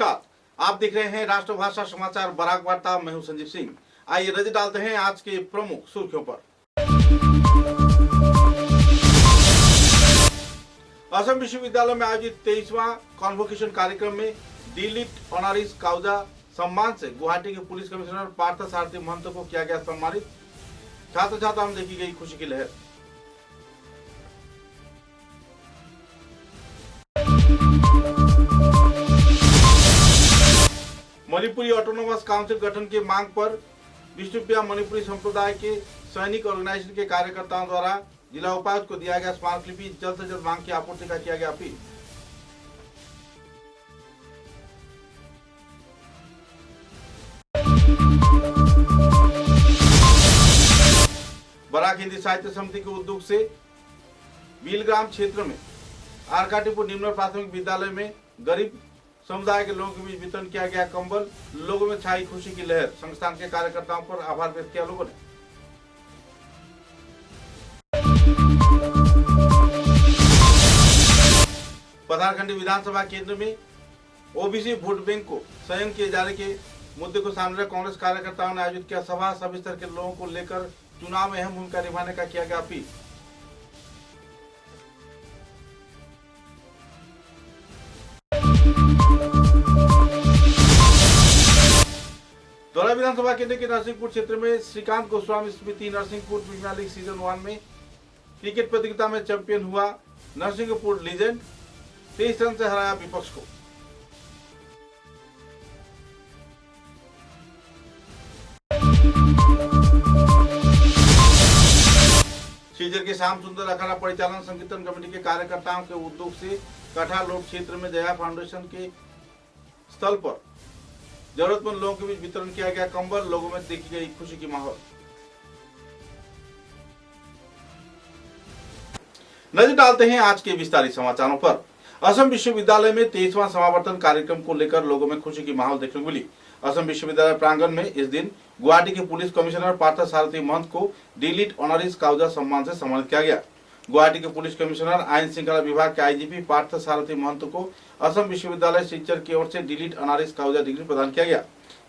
नमस्कार, आप देख रहे हैं राष्ट्रभाषा समाचार बराक वार्ता। मैं हूं संजीव सिंह। आइए नजर डालते हैं आज के प्रमुख सुर्खियों पर। असम विश्वविद्यालय में आयोजित 23वां कॉन्वोकेशन कार्यक्रम में डी.लिट ऑनरिस काउजा सम्मान से गुवाहाटी के पुलिस कमिश्नर पार्थ सारथी महंत को किया गया सम्मानित। छात्र छात्राओं में देखी गई खुशी की लहर। मणिपुरी ऑटोनोमस काउंसिल गठन की मांग पर विष्णुप्रिया मणिपुरी संप्रदाय के सैनिक ऑर्गेनाइजेशन के कार्यकर्ताओं द्वारा जिला उपायुक्त को दिया गया स्मारकलिपि। जल्द से जल्द मांग की आपूर्ति का किया गया अपील। बराक हिंदी साहित्य समिति के उद्योग से बीलग्राम क्षेत्र में आरकाटीपुर निम्न प्राथमिक विद्यालय में गरीब समुदाय के लोगों के बीच वितरण किया गया कंबल। लोगों में छाई खुशी की लहर। संस्थान के कार्यकर्ताओं पर आभार व्यक्त किया लोगों ने। पथारखंडी विधानसभा केंद्र में ओबीसी वोट बैंक को चयन किए जाने के मुद्दे को सामने रख कांग्रेस कार्यकर्ताओं ने आयोजित किया सभा। सभी स्तर के लोगों को लेकर चुनाव में अहम भूमिका निभाने का किया गया अपील। दौरा विधानसभा केंद्र के नरसिंहपुर क्षेत्र में श्रीकांत गोस्वामी स्मृति नरसिंहपुर प्रीमियर लीग सीजन 1 में क्रिकेट प्रतियोगिता में चैंपियन हुआ नरसिंहपुर लीजेंड। 23 रन से हराया विपक्ष को। सीजर के श्याम सुंदर अखाड़ा परिचालन संकीर्तन कमेटी के कार्यकर्ताओं के उद्योग से कठा लोड क्षेत्र में जया फाउंडेशन के स्थल पर जरूरतमंद लोगों के बीच वितरण किया गया कंबल। लोगों में देखी गई खुशी की माहौल। नजर डालते हैं आज के विस्तारित समाचारों पर। असम विश्वविद्यालय में 23वां समावर्तन कार्यक्रम को लेकर लोगों में खुशी की माहौल देखने को मिली। असम विश्वविद्यालय प्रांगण में इस दिन गुवाहाटी के पुलिस कमिश्नर पार्थ सारथी महंत को डी.लिट ऑनरिस काउजा सम्मान से सम्मानित किया गया। गुवाहाटी के पुलिस कमिश्नर आईन श्रृंखला विभाग के आईजीपी पार्थ सारथी महंत को असम विश्वविद्यालय शिक्षक की ओर से डी.लिट ऑनरिस काउजा डिग्री प्रदान किया गया।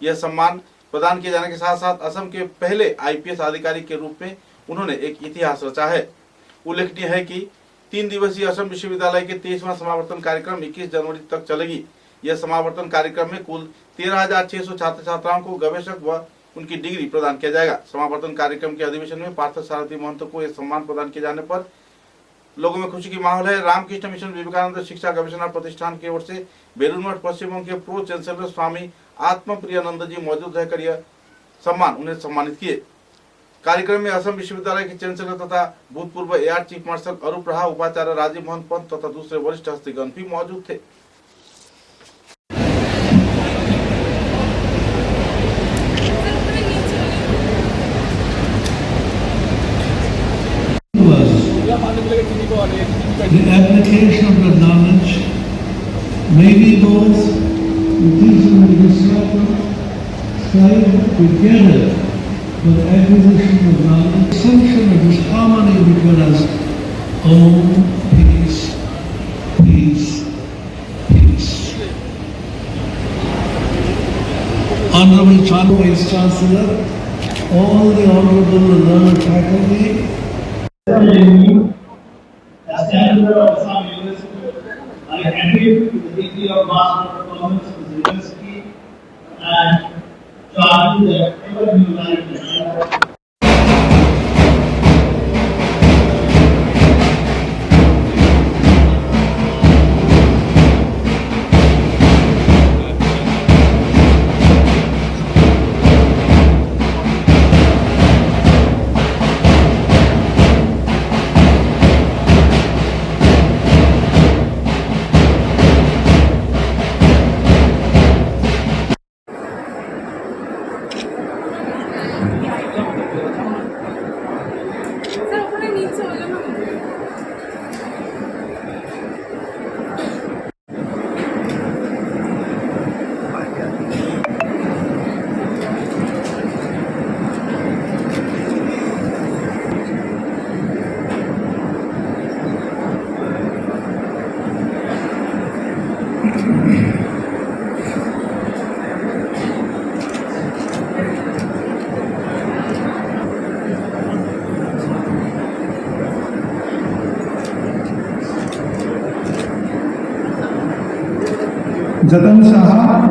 यह सम्मान प्रदान किए जाने के साथ साथ असम के पहले आईपीएस अधिकारी के रूप में उन्होंने एक इतिहास रचा है। उल्लेखनीय है कि 3 दिवसीय असम विश्वविद्यालय के 23वां समावर्तन कार्यक्रम 21 जनवरी तक चलेगी। यह समावर्तन कार्यक्रम में कुल 13,600 छात्र छात्राओं को गवेषक व उनकी डिग्री प्रदान किया जाएगा। समावर्तन कार्यक्रम के अधिवेशन में पार्थ सारथी महंत को यह सम्मान प्रदान किए जाने पर लोगों में खुशी की माहौल है। रामकृष्ण मिशन विवेकानंद शिक्षा गवेषणा प्रतिष्ठान की ओर से बेलूर मठ पश्चिम बंग के प्रो चांसलर स्वामी आत्मप्रियानंद जी मौजूद रहकर यह सम्मान उन्हें सम्मानित किए। कार्यक्रम में असम विश्वविद्यालय के चांसलर तथा भूतपूर्व एयर चीफ मार्शल अरूप रहा, उपाचार्य राजीव मोहन पंत तथा दूसरे वरिष्ठ हस्तीगण भी मौजूद थे। The application of the knowledge may be both Buddhism and Islam strive together for the acquisition of knowledge. Assumption of this harmony between us, Om, peace, peace, peace. Honorable Vice Chancellor, all the honorable and learned faculty, as Chancellor of Assam University, I admit to the degree of Master of Commerce of the University and charge you that ever you like the Jatan Saha,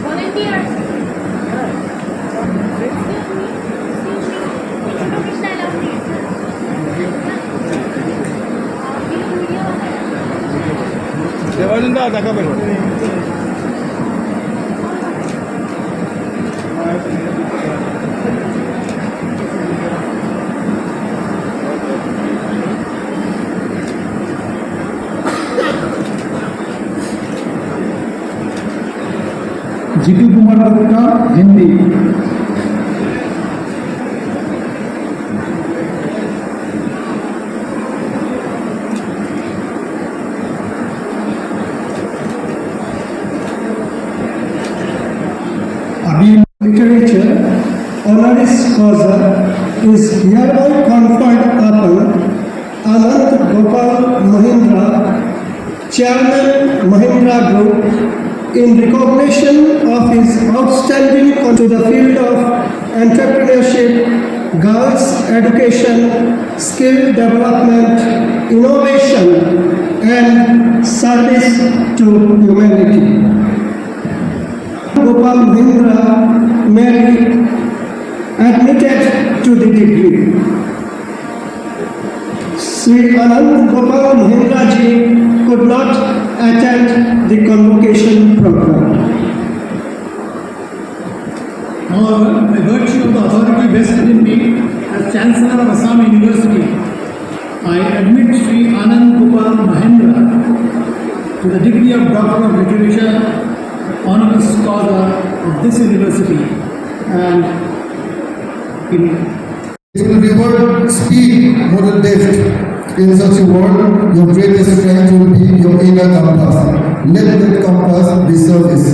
Volunteers. Debananda দেখাবেন Jitu Kumar Gupta, Hindi. Literature honoris causa is hereby conferred upon Anand Gopal Mahindra, Chairman Mahindra Group, in recognition of his outstanding to the field of entrepreneurship, girls education, skill development, innovation, and service to humanity. Gopal Mahindra merely admitted to the degree. Sri Anand Gopal Mahindra ji could not attend the convocation program. However, by virtue of the authority vested in me as Chancellor of Assam University, I admit Sri Anand Gopal Mahindra to the degree of Doctor of Literature, honoris causa of this university, and in Reward speed more than depth. In such a world, your greatest strength will be your inner compass. Let that compass be service.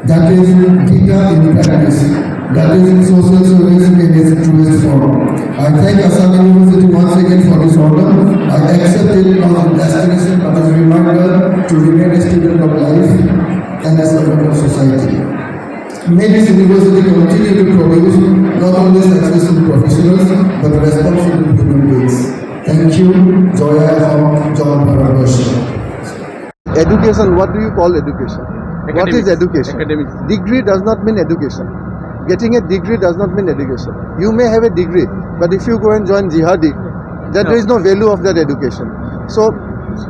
That is Gita in practice. That is social service in its truest form. I thank Assam University once again for this honor. I accept it not as a destination but as a reminder to remain a student of life and a servant of society. May this university continue to produce not only successful professionals but responsible human beings. Thank you, Joya from John Bharatvash. Education, what do you call education? What is education? Academics. Degree does not mean education. Getting a degree does not mean education. You may have a degree, but if you go and join jihadi, then there is no value of that education. So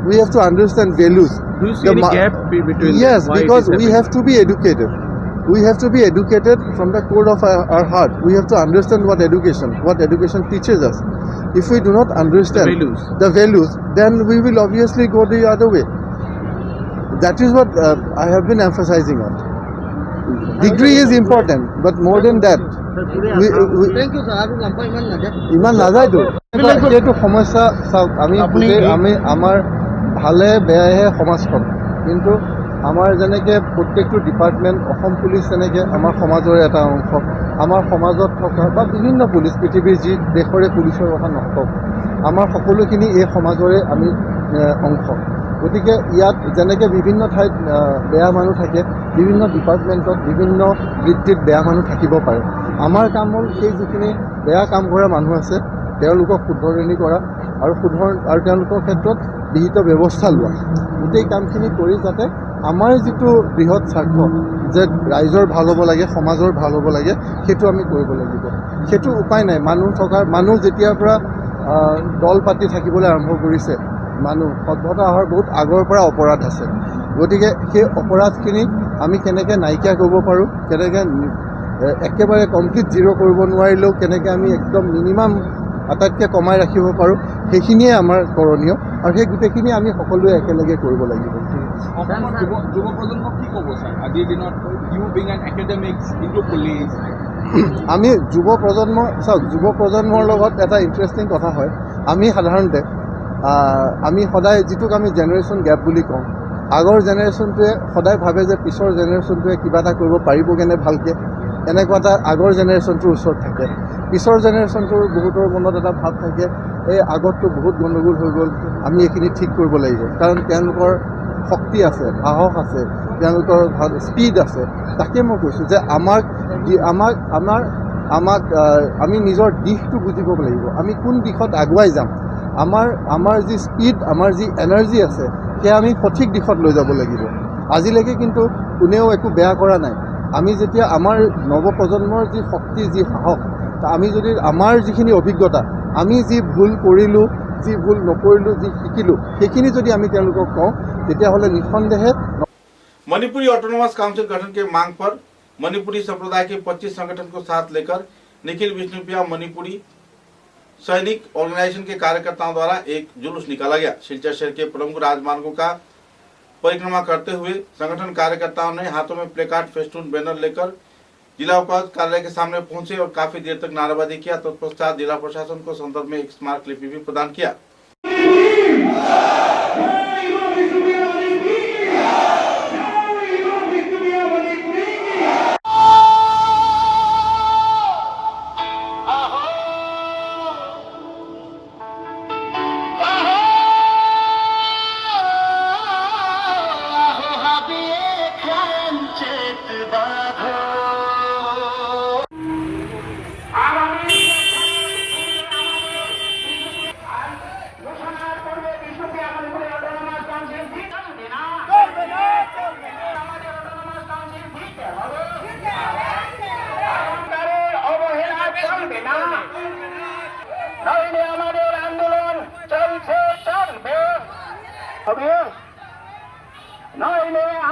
we have to understand values. Do you see any gap between Yes, why it because is we happening? have to be educated. We have to be educated from the core of our heart. We have to understand what education teaches us. If we do not understand the values, then we will obviously go the other way. That is what I have been emphasizing on. Degree is important, but more than that, ইমান নাযায়তো এইটো সমস্যা চাওক আমি আমাৰ ভালে বেয়াহে সমাজখন কিন্তু আমাৰ যেনেকৈ প্ৰত্যেকটো ডিপাৰ্টমেণ্ট অসম পুলিচ যেনেকৈ আমাৰ সমাজৰে এটা অংশ আমাৰ সমাজত থকা বা বিভিন্ন পুলিচ পৃথিৱীৰ যি দেশৰে পুলিচৰ কথা নকওঁ আমাৰ সকলোখিনি এই সমাজৰে আমি অংশ গতিকে ইয়াত যেনেকৈ বিভিন্ন ঠাইত বেয়া মানুহ থাকে বিভিন্ন ডিপাৰ্টমেণ্টত বিভিন্ন বৃত্তিত বেয়া মানুহ থাকিব পাৰে আমাৰ কাম হ'ল সেই যিখিনি বেয়া কাম কৰা মানুহ আছে তেওঁলোকক শুধৰণি কৰা আৰু তেওঁলোকৰ ক্ষেত্ৰত বিহিত ব্যৱস্থা লোৱা গোটেই কামখিনি কৰি যাতে আমাৰ যিটো বৃহৎ স্বাৰ্থ যে ৰাইজৰ ভাল হ'ব লাগে সমাজৰ ভাল হ'ব লাগে সেইটো আমি কৰিব লাগিব সেইটো উপায় নাই মানুহ যেতিয়াৰ পৰা দল পাতি থাকিবলৈ আৰম্ভ কৰিছে মানুহ সভ্যতা অহাৰ বহুত আগৰ পৰা অপৰাধ আছে গতিকে সেই অপৰাধখিনি আমি কেনেকৈ নাইকিয়া কৰিব পাৰোঁ কেনেকৈ একেবাৰে কমপ্লিট জিৰ' কৰিব নোৱাৰিলেও কেনেকৈ আমি একদম মিনিমাম আটাইতকৈ কমাই ৰাখিব পাৰোঁ সেইখিনিয়ে আমাৰ কৰণীয় আৰু সেই গোটেইখিনি আমি সকলোৱে একেলগে কৰিব লাগিব যুৱ প্ৰজন্মক কি ক'ব ছাৰ আজিৰ দিনত you being an academics into police আমি যুৱ প্ৰজন্মৰ লগত এটা ইণ্টাৰেষ্টিং কথা হয় আমি সাধাৰণতে আমি সদায় যিটোক আমি জেনেৰেশ্যন গেপ বুলি কওঁ আগৰ জেনেৰেশ্যনটোৱে সদায় ভাবে যে পিছৰ জেনেৰেশ্যনটোৱে কিবা এটা কৰিব পাৰিবগৈনে ভালকৈ এনেকুৱা এটা আগৰ জেনেৰেশ্যনটোৰ ওচৰত থাকে পিছৰ জেনেৰেশ্যনটোৰ বহুতৰ মনত এটা ভাৱ থাকে এই আগতটো বহুত গণ্ডগোল হৈ গ'ল, আমি এইখিনি ঠিক কৰিব লাগিব। কাৰণ তেওঁলোকৰ শক্তি আছে, সাহস আছে, তেওঁলোকৰ স্পীড আছে। তাকে মই কৈছোঁ যে আমি নিজৰ দিশটো বুজিব লাগিব, আমি কোন দিশত আগুৱাই যাম। আমাৰ যি স্পীড, আমাৰ যি এনাৰ্জি আছে, সেয়া আমি সঠিক দিশত লৈ যাব লাগিব। আজিলৈকে কিন্তু কোনেও একো বেয়া কৰা নাই। আমি যেতিয়া আমাৰ নৱপ্ৰজন্মৰ যি শক্তি, যি সাহস, আমি যদি আমাৰ যিখিনি অভিজ্ঞতা, আমি যি ভুল কৰিলোঁ, যি ভুল নকৰিলোঁ, যি শিকিলোঁ, সেইখিনি যদি আমি তেওঁলোকক কওঁ, তেতিয়াহ'লে निस्संदेह मणिपुरी ऑटोनोमस काउंसिल गठन के मांग पर मणिपुरी संप्रदाय के 25 संगठन को साथ लेकर निखिल विष्णुप्रिया मणिपुरी सैनिक ऑर्गेनाइजेशन के कार्यकर्ताओं द्वारा एक जुलूस निकाला गया। सिलचर शहर के प्रमुख राजमार्गों का परिक्रमा करते हुए संगठन कार्यकर्ताओं ने हाथों में प्लेकार्ड, फेस्टून, बैनर लेकर जिला उपायुक्त कार्यालय के सामने पहुंचे और काफी देर तक नारेबाजी किया। तत्पश्चात जिला प्रशासन को संदर्भ में एक स्मारक लिपि भी प्रदान किया।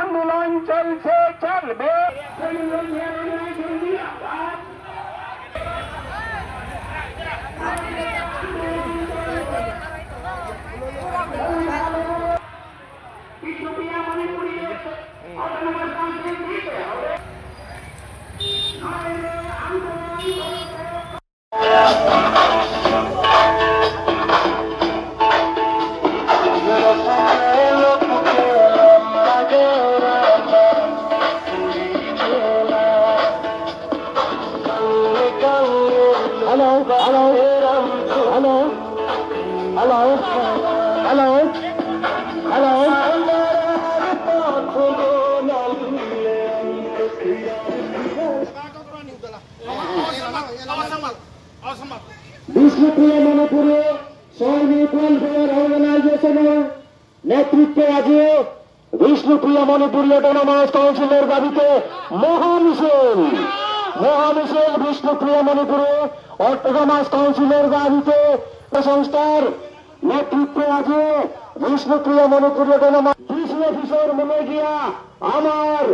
आंदोलन चलছে চলবে বিষ্ণুপ্রিয়া মণিপুরে সৈনিক ওয়েলফেয়ার অর্গানাইজেশনের নেতৃত্বে আজকে বিষ্ণুপ্রিয়া মণিপুরী অটোনমাস কাউন্সিলের দাবিতে মহামিছিল বিষ্ণুপ্রিয়া মণিপুরে অটোনমাস কাউন্সিলের দাবিতে সংস্থার নেতৃত্বে আজকে বিষ্ণুপ্রিয়া মণিপুরী অটোনমাস ডিসি অফিসের মনে গিয়া আমার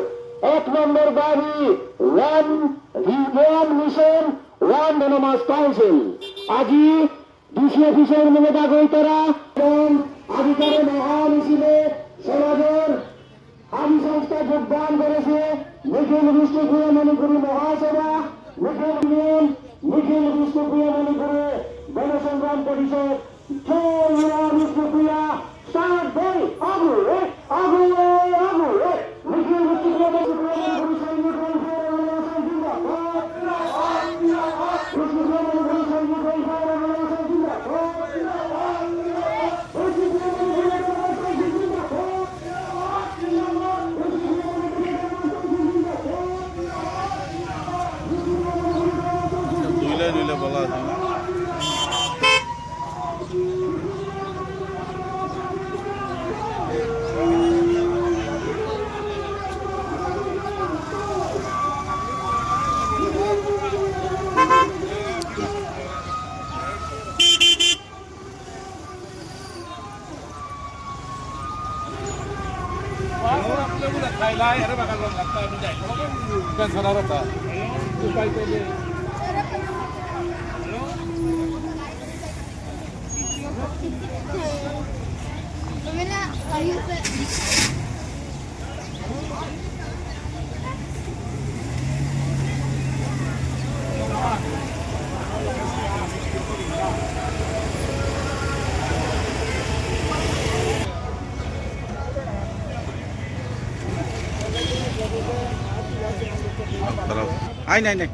1 নম্বর দাবি one mission one autonomous council আজি ডিসি অফিসের মনে দাগৈতরা এবং আধিকারে মহামিছিলে সমাজের আদি সংস্থা যোগদান করেছে নিখিল বিষ্ণুপ্রিয়া মণিপুরী মহাসভা, নিখিল বিষ্ণুপ্রিয়া মণিপুরী গণসংগ্রাম পরিষদ, বিষ্ণুপ্রিয়া স্টার্ট বই আগুয়ে আগুয়ে আগুয়ে নিখিল বিষ্ণুপ্রিয়া মণিপুরী সৈনিক ওয়েলফেয়ার অর্গানাইজেশন জিন্দাবাদ, বিষ্ণুপ্রিয়া মণিপুরী সৈনিক ওয়েলফেয়ার অর্গানাইজেশন জিন্দাবাদ, বলা আছে না आई नहीं नहीं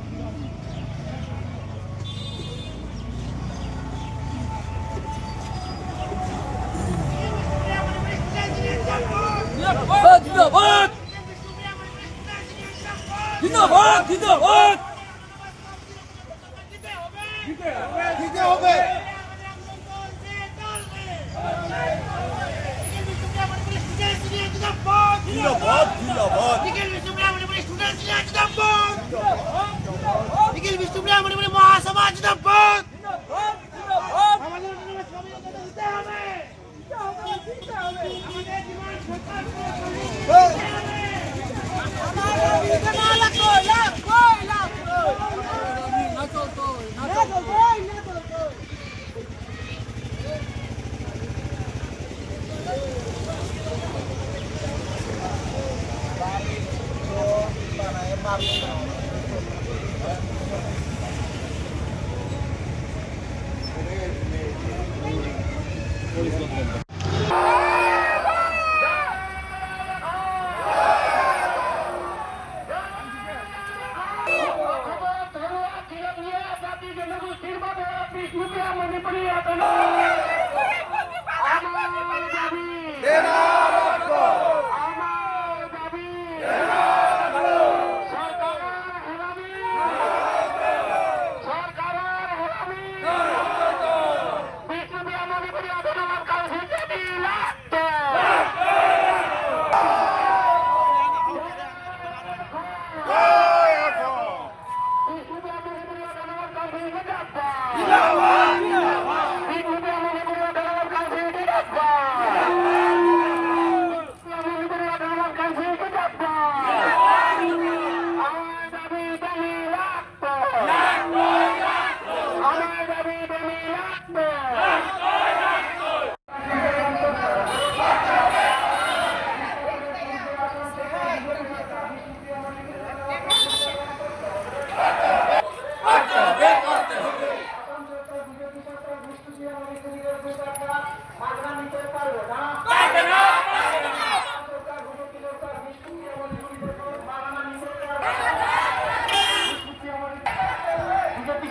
মহাসমাজ জিন্দাবাদ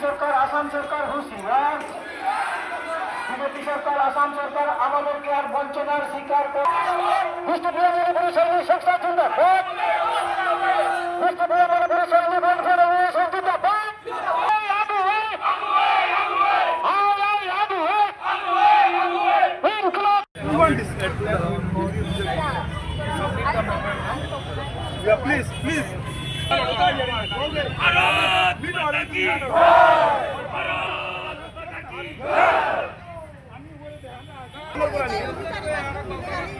সরকার আসাম সরকার হুঁশিয়ার বিজেপি সরকার আসাম সরকার আমাদেরকে আর বঞ্চনার শিকার করে সংস্থা জিন্দাবাদ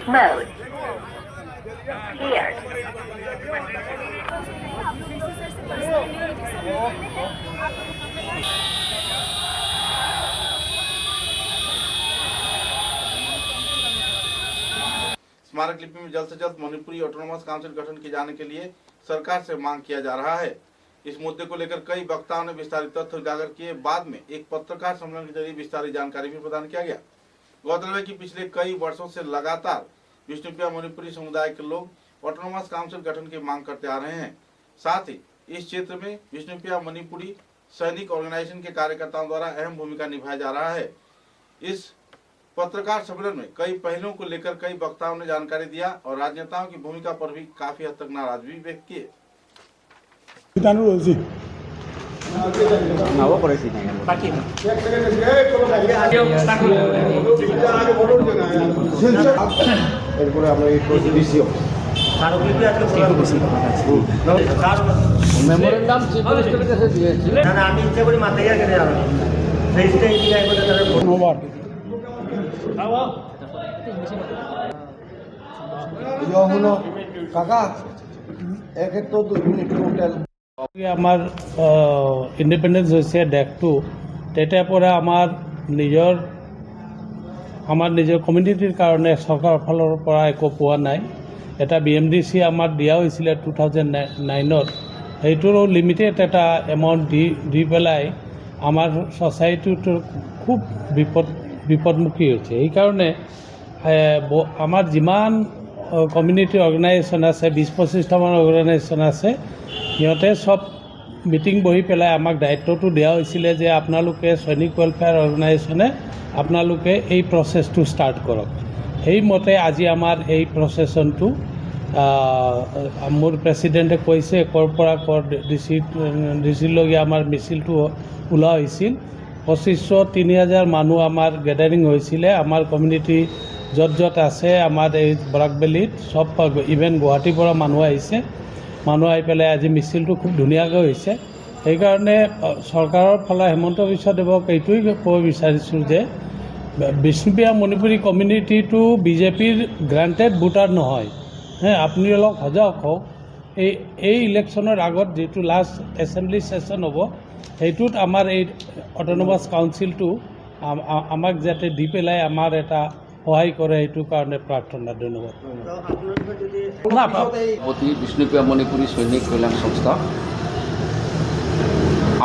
Mode. Here. स्मारक लिपि में जल्द से जल्द मणिपुरी ऑटोनोमस काउंसिल गठन किए जाने के लिए सरकार से मांग किया जा रहा है। इस मुद्दे को लेकर कई वक्ताओं ने विस्तारित तथ्य उजागर किए। बाद में एक पत्रकार सम्मेलन के जरिए विस्तारित जानकारी भी प्रदान किया गया। गौरतलब है कि पिछले कई वर्षों से लगातार विष्णुप्रिया मणिपुरी समुदाय के लोग ऑटोनोमस काउंसिल गठन की मांग करते आ रहे हैं। साथ ही इस क्षेत्र में विष्णुप्रिया मणिपुरी सैनिक ऑर्गेनाइजेशन के कार्यकर्ताओं द्वारा अहम भूमिका निभाया जा रहा है। इस पत्रकार सम्मेलन में कई पहलुओं को लेकर कई वक्ताओं ने जानकारी दिया और राजनेताओं की भूमिका पर भी काफी हद तक नाराजगी व्यक्त किए। আমাৰ ইণ্ডিপেণ্ডেঞ্চ হৈছে দেশটো তেতিয়াৰ পৰা আমাৰ নিজৰ কমিউনিটিৰ কাৰণে চৰকাৰৰ ফালৰ পৰা একো পোৱা নাই। এটা BMDC আমাৰ দিয়া হৈছিলে 2009ত, সেইটোৰো লিমিটেড এটা এমাউণ্ট দি পেলাই আমাৰ ছ'চাইটিটো খুব বিপদমুখী হৈছে। সেইকাৰণে আমাৰ যিমান কমিউনিটি অৰ্গেনাইজেশ্যন আছে 20-25টামান অৰ্গেনাইজেশ্যন আছে, সিহঁতে চব মিটিং বহি পেলাই আমাক দায়িত্বটো দিয়া হৈছিলে যে আপোনালোকে সৈনিক ৱেলফেয়াৰ অৰ্গেনাইজেশ্যনে আপোনালোকে এই প্ৰচেছটো ষ্টাৰ্ট কৰক। সেইমতে আজি আমাৰ এই প্ৰচেছনটো মোৰ প্ৰেচিডেণ্টে কৈছে ক'ৰ পৰা ক'ৰ ডিচিলৈকে আমাৰ মিছিলটো ওলোৱা হৈছিল। 2500-3000 মানুহ আমাৰ গেডাৰিং হৈছিলে। আমাৰ কমিউনিটি য'ত য'ত আছে আমাৰ এই বৰাকবেলিত চব, ইভেন গুৱাহাটীৰ পৰা মানুহ আহিছে। মানুহ আহি পেলাই আজি মিছিলটো খুব ধুনীয়াকৈ হৈছে। সেইকাৰণে চৰকাৰৰ ফালে হিমন্ত বিশ্ব দেৱক এইটোৱেই ক'ব বিচাৰিছোঁ যে বিষ্ণুপ্ৰিয়া মণিপুৰী কমিউনিটিটো বিজেপিৰ গ্ৰাণ্টেড ভোটাৰ নহয়। আপুনি অলপ সজাগ হওক। এই ইলেকশ্যনৰ আগত যিটো লাষ্ট এছেম্বলি ছেশ্যন হ'ব, সেইটোত আমাৰ এই অট'নমাছ কাউন্সিলটো আমাক যাতে দি পেলাই আমাৰ এটা সহায় কৰে, সেইটো কাৰণে প্ৰাৰ্থনা। ধন্যবাদ। সভাপতি বিষ্ণুপ্রিয়া মণিপুরী সৈনিক কল্যাণ সংস্থা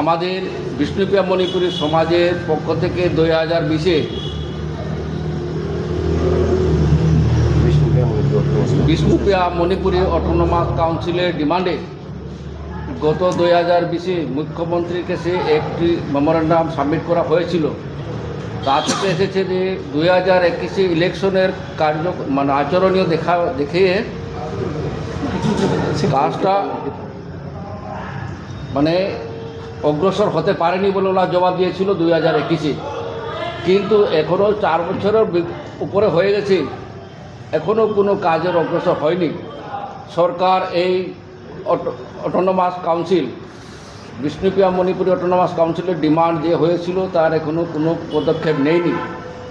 আমাদের বিষ্ণুপ্রিয়া মণিপুরী সমাজের পক্ষ থেকে 2020-এ বিষ্ণুপ্রিয়া মণিপুরী অটোনমাস কাউন্সিলের ডিমান্ডে গত 2020-এ মুখ্যমন্ত্রীর কাছে একটি মেমোরেন্ডাম সাবমিট করা হয়েছিল। তা থেকে এসেছে যে 2021-এ ইলেকশনের আচরণীয় দেখিয়ে কাজটা অগ্রসর হতে পারেনি বলে ওরা জবাব দিয়েছিল 2021-এ। কিন্তু এখনও 4 বছরের উপরে হয়ে গেছে, এখনও কোনো কাজের অগ্রসর হয়নি। সরকার এই autonomous council, Bishnupriya Manipuri autonomous কাউন্সিলের ডিমান্ড যে হয়েছিল তার এখনও কোনো পদক্ষেপ নেয়নি।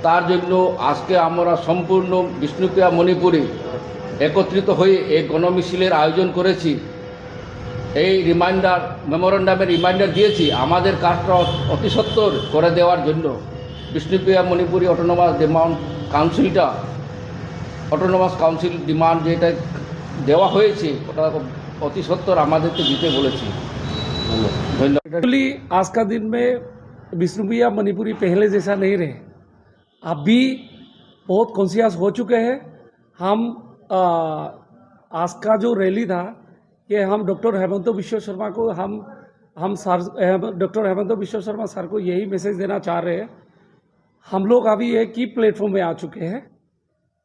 তার জন্য আজকে আমরা সম্পূর্ণ বিষ্ণুপ্রিয়া মণিপুরী একত্রিত হয়ে এই গণমিছিলের আয়োজন করেছি। এই মেমোরেন্ডামের রিমাইন্ডার দিয়েছি আমাদের কাজটা অতি সত্বর করে দেওয়ার জন্য। Bishnupriya Manipuri autonomous council demand যেটা দেওয়া হয়েছে ওটা অতি সত্বর আমাদেরকে দিতে বলেছি। धन्यवाद। आज का दिन में विष्णुप्रिया मणिपुरी पहले जैसा नहीं रहे। अब भी बहुत कॉन्शियस हो चुके हैं। हम आज का जो रैली था ये हम डॉक्टर हेमंत बिश्व शर्मा को हम डॉक्टर हेमंत बिश्व शर्मा सर को यही मैसेज देना चाह रहे हैं। हम लोग अभी एक ही प्लेटफॉर्म में आ चुके हैं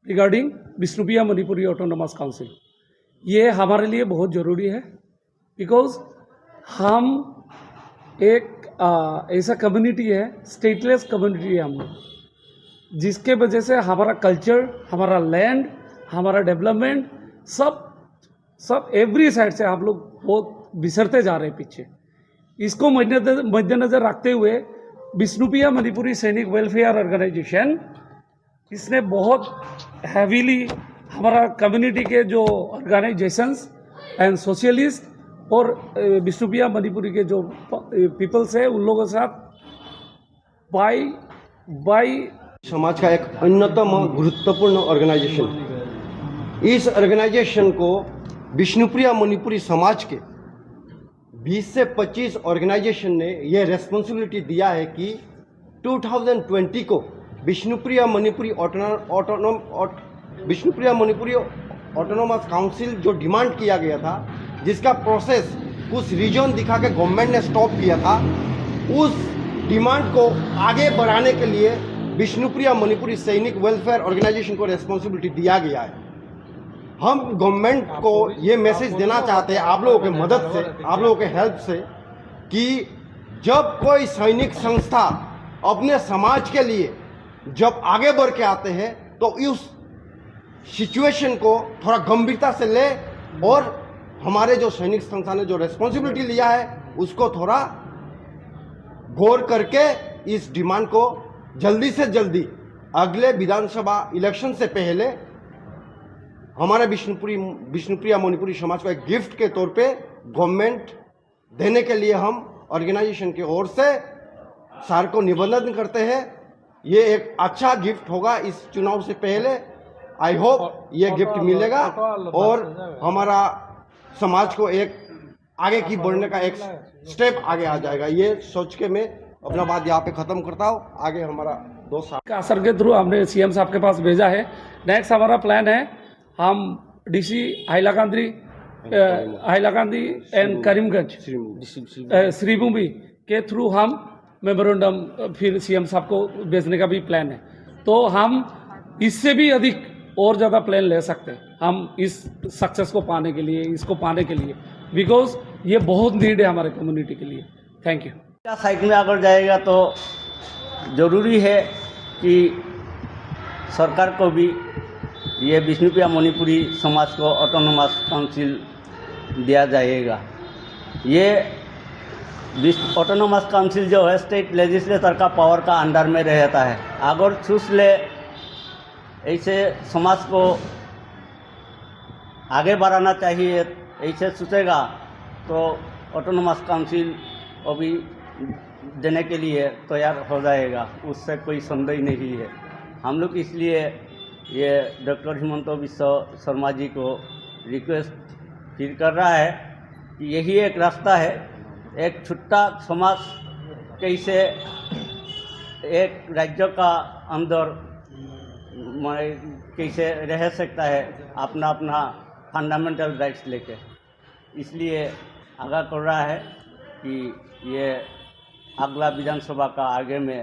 regarding Vishnupriya Manipuri autonomous council. ये हमारे लिए बहुत ज़रूरी है बिकॉज हम एक ऐसा कम्युनिटी है, स्टेटलेस कम्युनिटी है हम लोग, जिसके वजह से हमारा कल्चर, हमारा लैंड, हमारा डेवलपमेंट सब एवरी साइड से हम लोग बहुत बिसरते जा रहे हैं पीछे। इसको मद्देनज़र रखते हुए विष्णुप्रिया मणिपुरी सैनिक वेलफेयर ऑर्गेनाइजेशन इसने बहुत हैवीली हमारा कम्युनिटी के जो ऑर्गेनाइजेशंस एंड सोशलिस्ट और विष्णुप्रिया मणिपुरी के जो पीपल्स है उन लोगों के साथ बाई समाज का एक अन्यतम गुरुत्वपूर्ण ऑर्गेनाइजेशन। इस ऑर्गेनाइजेशन को विष्णुप्रिया मणिपुरी समाज के 20 से 25 ऑर्गेनाइजेशन ने यह रेस्पॉन्सिबिलिटी दिया है कि 2020 को विष्णुप्रिया मणिपुरी ऑटोनोमस काउंसिल जो डिमांड किया गया था, जिसका प्रोसेस कुछ रीजन दिखा के गवर्नमेंट ने स्टॉप किया था, उस डिमांड को आगे बढ़ाने के लिए विष्णुप्रिया मणिपुरी सैनिक वेलफेयर ऑर्गेनाइजेशन को रेस्पॉन्सिबिलिटी दिया गया है। हम गवर्नमेंट को ये मैसेज देना चाहते हैं आप लोगों के मदद से, आप लोगों के हेल्प से, कि जब कोई सैनिक संस्था अपने समाज के लिए जब आगे बढ़ के आते हैं तो इस सिचुएशन को थोड़ा गंभीरता से ले और हमारे जो सैनिक संस्था ने जो रेस्पॉन्सिबिलिटी लिया है उसको थोड़ा गौर करके इस डिमांड को जल्दी से जल्दी अगले विधानसभा इलेक्शन से पहले हमारे विष्णुप्रिया मणिपुरी समाज को एक गिफ्ट के तौर पे गवर्नमेंट देने के लिए हम ऑर्गेनाइजेशन की ओर से सर को निवेदन करते हैं। ये एक अच्छा गिफ्ट होगा इस चुनाव से पहले। आई होप ये गिफ्ट मिलेगा और हमारा समाज को एक आगे की बढ़ने का एक स्टेप आगे आ जाएगा। ये सोच के मैं अपना बात यहाँ पे ख़त्म करता हूँ। आगे हमारा दोस्त का असर के थ्रू हमने सीएम साहब के पास भेजा है। नेक्स्ट हमारा प्लान है हम डीसी हाइलाकांदी एंड करीमगंज श्रीभूमि के थ्रू हम मेमोरेंडम फिर सीएम साहब को भेजने का भी प्लान है। तो हम इससे भी अधिक और ज़्यादा प्लान ले सकते हैं हम इस सक्सेस को पाने के लिए, इसको पाने के लिए, बिकॉज ये बहुत नीड है हमारे कम्युनिटी के लिए। Thank you. साइड में अगर जाएगा तो ज़रूरी है कि सरकार को भी ये विष्णुप्रिया मणिपुरी समाज को ऑटोनोमस काउंसिल दिया जाएगा। ये ऑटोनोमस काउंसिल जो है स्टेट लेजिस्लेचर का पावर का अंडर में रहता है। अगर चूस ले ऐसे समाज को आगे बढ़ाना चाहिए, ऐसे सोचेगा तो ऑटोनोमस काउंसिल अभी देने के लिए तैयार हो जाएगा, उससे कोई संदेह नहीं है। हम लोग इसलिए ये डॉक्टर हिमंत बिश्व शर्मा जी को रिक्वेस्ट फिर कर रहा है कि यही एक रास्ता है, एक छोटा समाज कैसे एक राज्य का अंदर कैसे रह सकता है अपना अपना फंडामेंटल राइट्स लेके। इसलिए आगाह कर रहा है कि ये अगला विधानसभा का आगे में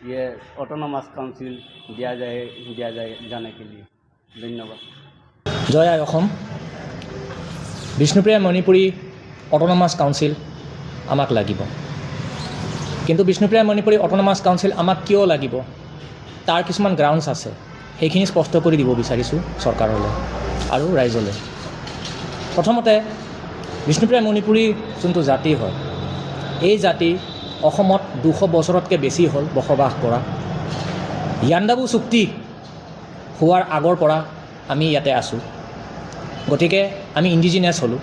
ये ऑटोनोमस काउंसिल दिया जाने के लिए। धन्यवाद। जय आय অসম। বিষ্ণুপ্ৰিয়া মণিপুৰী অট'নমাছ কাউন্সিল আমাক লাগিব, কিন্তু বিষ্ণুপ্ৰিয়া মণিপুৰী অট'নমাছ কাউন্সিল আমাক কিয় লাগিব তাৰ কিছুমান গ্ৰাউণ্ডছ আছে, সেইখিনি স্পষ্ট কৰি দিব বিচাৰিছোঁ চৰকাৰলৈ আৰু ৰাইজলৈ। প্ৰথমতে বিষ্ণুপ্ৰিয়া মণিপুৰী যোনটো জাতি হয়, এই জাতি অসমত 200 বছৰতকৈ বেছি হ'ল বসবাস কৰা। ইয়াণ্ডাবু চুক্তি হোৱাৰ আগৰ পৰা আমি ইয়াতে আছোঁ, গতিকে আমি ইণ্ডিজিনিয়াছ হ'লোঁ,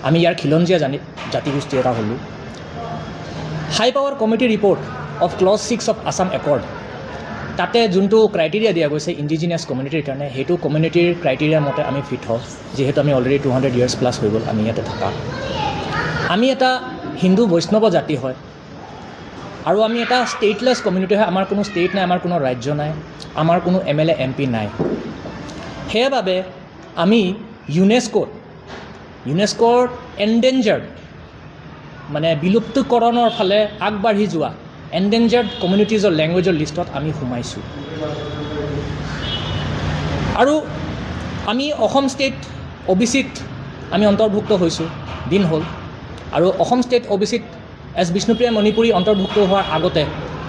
আমি ইয়াৰ খিলঞ্জীয়া জাতিগোষ্ঠী এটা হ'লোঁ। High power committee report of clause 6 of Assam accord, তাতে যোনটো ক্ৰাইটেৰিয়া দিয়া গৈছে ইণ্ডিজিনিয়াছ কমিউনিটিৰ কাৰণে, সেইটো কমিউনিটিৰ ক্ৰাইটেৰিয়াৰ মতে আমি ফিট হওঁ, যিহেতু আমি অলৰেডি 200 ইয়াৰ্ছ প্লাছ হৈ গ'ল আমি ইয়াতে থকা। আমি এটা হিন্দু বৈষ্ণৱ জাতি হয় আৰু আমি এটা ষ্টেটলেছ কমিউনিটি হয়। আমাৰ কোনো ষ্টেট নাই, আমাৰ কোনো ৰাজ্য নাই, আমাৰ কোনো MLA MP নাই। সেইবাবে আমি ইউনেস্ক'ৰ এণ্ডেঞ্জাৰ্ড মানে বিলুপ্তিকৰণৰ ফালে আগবাঢ়ি যোৱা এণ্ডেঞ্জাৰ্ড কমিউনিটিজৰ লেংগুৱেজৰ লিষ্টত আমি সোমাইছোঁ। আৰু আমি অসম ষ্টেট OBCত আমি অন্তৰ্ভুক্ত হৈছোঁ দিন হ'ল। আৰু অসম ষ্টেট OBCত এছ বিষ্ণুপ্ৰিয়া মণিপুৰী অন্তৰ্ভুক্ত হোৱাৰ আগতে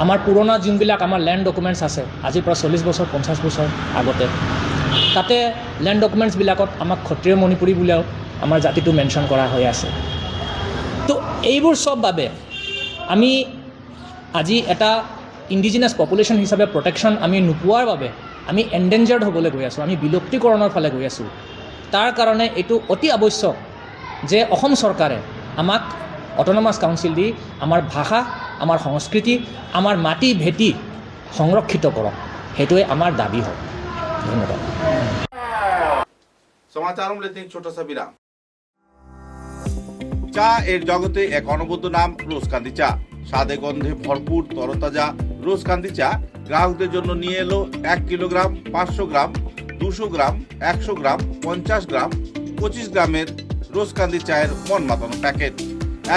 আমাৰ পুৰণা যোনবিলাক আমাৰ লেণ্ড ডকুমেণ্টছ আছে, আজিৰ পৰা 40 বছৰ 50 বছৰ আগতে, তাতে লেণ্ড ডকুমেণ্টছবিলাকত আমাক ক্ষত্ৰিয় মণিপুৰী বুলিও আমাৰ জাতিটো মেনশ্যন কৰা হৈ আছে। তো এইবোৰ চব বাবে আমি আজি এটা ইণ্ডিজিনাছ পপুলেশ্যন হিচাপে প্ৰটেকশ্যন আমি নোপোৱাৰ বাবে আমি এণ্ডেঞ্জাৰ্ড হ'বলৈ গৈ আছোঁ, আমি বিলুপ্তিকৰণৰ ফালে গৈ আছোঁ। তাৰ কাৰণে এইটো অতি আৱশ্যক যে অসম চৰকাৰে আমাক অট'নমাছ কাউন্সিল দি আমাৰ ভাষা, আমাৰ সংস্কৃতি, আমাৰ মাটি ভেটি সংৰক্ষিত কৰক, সেইটোৱে আমাৰ দাবী হয়। ধন্যবাদ। समाचारों में लेते हैं एक छोटा सा विराम। চা এর জগতে এক অনবদ্য নাম রোজকান্দি চা। স্বাদে গন্ধে ভরপুর তরতাজা রোজকান্দি চা গ্রাহকদের জন্য নিয়ে এলো 1 কিলোগ্রাম, 500 গ্রাম, 200 গ্রাম, 100 গ্রাম, 50 গ্রাম, 25 গ্রামের রোজকান্দি চায়ের মন মাতানো প্যাকেট।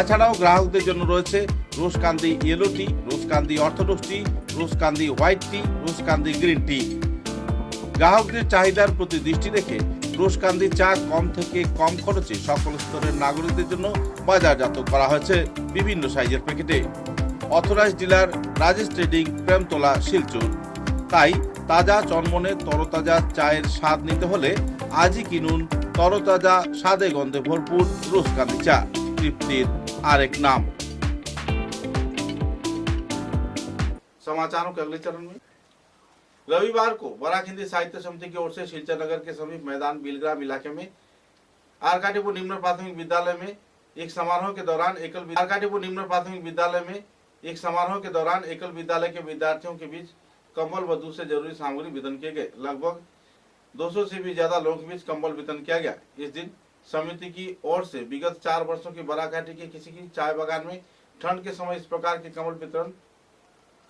এছাড়াও গ্রাহকদের জন্য রয়েছে রোজকান্দি ইয়েলো টি, রোজকান্দি অর্থোডক্স টি, রোজকান্দি হোয়াইট টি, রোজকান্দি গ্রিন টি। গ্রাহকদের চাহিদার প্রতি দৃষ্টি রেখে রোজকান্দি চা কম থেকে কম খরচে সকল স্তরের নাগরিকদের জন্য বাজারজাত করা হয়েছে বিভিন্ন সাইজের প্যাকেটে। Authorised dealer Rajesh trading, Premtala, Silchar. তাই তাজা চনমনে তরতাজা চায়ের স্বাদ নিতে হলে আজই কিনুন তরতাজা স্বাদে গন্ধে ভরপুর রোজকান্দি চা, তৃপ্তির আরেক नाम। समाचारों के अगले चरण में रविवार को बराक हिंदी साहित्य समिति की ओर से शिलचर नगर के समीप मैदान बिलग्राम इलाके में आरकाटीपुर निम्न प्राथमिक विद्यालय में एक समारोह के दौरान एकल विद्यालय के विद्यार्थियों के बीच कंबल व दूसरे जरूरी सामग्री वितरण किए गए। लगभग 200 से भी ज्यादा लोगों के बीच कंबल वितरण किया गया। इस दिन समिति की ओर से विगत 4 वर्षों की बराकाठी के किसी की चाय बागान में ठंड के समय इस प्रकार के कंबल वितरण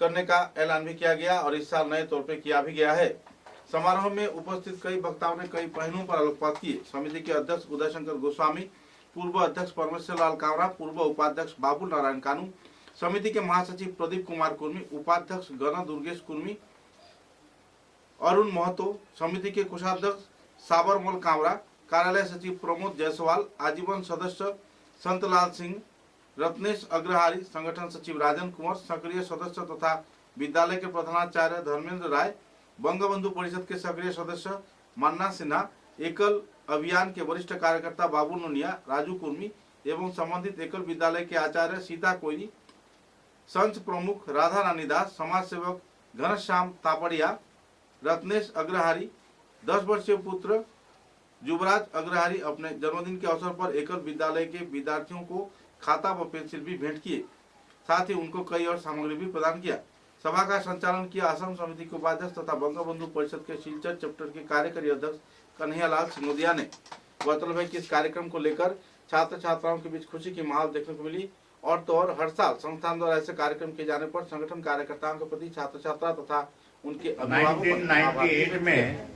करने का ऐलान भी किया गया और इस साल नए तौर पे किया भी गया है। समारोह में उपस्थित कई वक्ताओं ने कई पहलुओं पर आलोकपात किए। समिति के अध्यक्ष उदय शंकर गोस्वामी, पूर्व अध्यक्ष परमेश्वर लाल कावरा, पूर्व उपाध्यक्ष बाबू नारायण कानू, समिति के महासचिव प्रदीप कुमार कुर्मी, उपाध्यक्ष गण दुर्गेश कुर्मी, अरुण महतो, समिति के कोषाध्यक्ष साबरमल कामरा, कार्यालय सचिव प्रमोद जायसवाल, आजीवन सदस्य संतलाल सिंह, रत्नेश अग्रहारी, संगठन सचिव राजन कुमार, सक्रिय सदस्य तथा विद्यालय के प्रधानाचार्य धर्मेंद्र राय, बंगबंधु परिषद के सक्रिय सदस्य मन्ना सिन्हा, एकल अभियान के वरिष्ठ कार्यकर्ता बाबू नोनिया, राजू कुर्मी एवं संबंधित एकल विद्यालय के आचार्य सीता कोयरी, संघ प्रमुख राधा रानी दास, समाज सेवक घनश्याम तापड़िया, रत्नेश अग्रहारी, 10 वर्षीय पुत्र युवराज अग्रहारी अपने जन्मदिन के अवसर पर एकल विद्यालय के विद्यार्थियों को खाता व पेंसिल भी भेंट किए। साथ ही उनको कई और सामग्री भी प्रदान किया। सभा का संचालन किया असम समिति के उपाध्यक्ष तथा बंगबंधु परिषद के शिलचर चैप्टर के कार्यकारी अध्यक्ष कन्हैयालाल सिंगोदिया ने। गौरतलब है कि इस कार्यक्रम को लेकर छात्र छात्राओं के बीच खुशी की माहौल देखने को मिली और तो और हर साल संस्थान द्वारा ऐसे कार्यक्रम किए जाने पर संगठन कार्यकर्ताओं के प्रति छात्र छात्रा तथा उनके अभिभावक 1998 में